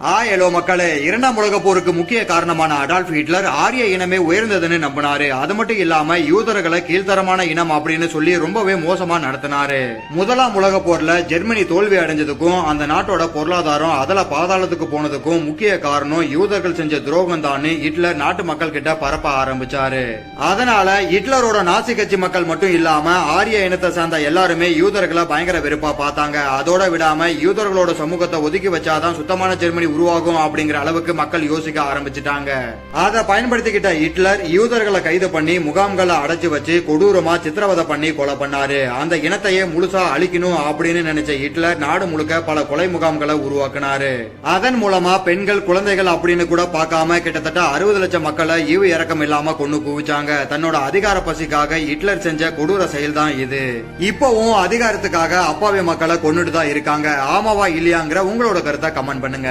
Hello மக்களே, இரண்டாம் உலக போருக்கு முக்கிய காரணமான அடால்ஃப் ஹிட்லர் ஆரிய இனமே உயர்ந்ததுன்னு நம்பினாரு. அது மட்டும் இல்லாம யூதர்களை கீழ்த்தரமான இனம் அப்படின்னு சொல்லி ரொம்பவே மோசமா நடத்தினாரு. முதலாம் உலக போர்ல ஜெர்மனி தோல்வி அடைஞ்சதுக்கும் அந்த நாட்டோட பொருளாதாரம் அதல பாதாளத்துக்கு போனதுக்கும் முக்கிய காரணம் யூதர்கள் செஞ்ச துரோகம் தான் ஹிட்லர் நாட்டு மக்கள் கிட்ட பரப்ப ஆரம்பிச்சாரு. அதனால ஹிட்லரோட நாசி கட்சி மக்கள் மட்டும் இல்லாம ஆரிய இனத்தை சார்ந்த எல்லாருமே யூதர்களை பயங்கர வெறுப்பா பார்த்தாங்க. அதோட விடாம யூதர்களோட சமூகத்தை ஒதுக்கி வச்சாதான் சுத்தமான ஜெர்மனி உருவாகும் அப்படிங்கிற அளவுக்கு மக்கள் யோசிக்க ஆரம்பிச்சிட்டாங்க. அதை பயன்படுத்திக்கிட்ட ஹிட்லர் யூதர்களை கைது பண்ணி முகாம்களை அடைச்சு வச்சு கொடூரமா சித்திரவதை பண்ணி கொலை பண்ணாரு. அந்த இனத்தையே முழுசா அழிக்கணும் அப்படின்னு நினைச்ச ஹிட்லர் நாடு முழுக்க பல கொலை முகாம்களை உருவாக்குனாரு. அதன் மூலமா பெண்கள் குழந்தைகள் அப்படின்னு கூட பார்க்காம கிட்டத்தட்ட 60 லட்சம் மக்களை ஈவு இறக்கம் இல்லாம கொண்டு குவிச்சாங்க. தன்னோட அதிகார பசிக்காக ஹிட்லர் செஞ்ச கொடூர செயல் தான் இது. இப்பவும் அதிகாரத்துக்காக அப்பாவி மக்களை கொண்டுட்டு தான் இருக்காங்க. ஆமாவா இல்லையாங்கிற உங்களோட கருத்தை கமெண்ட் பண்ணுங்க.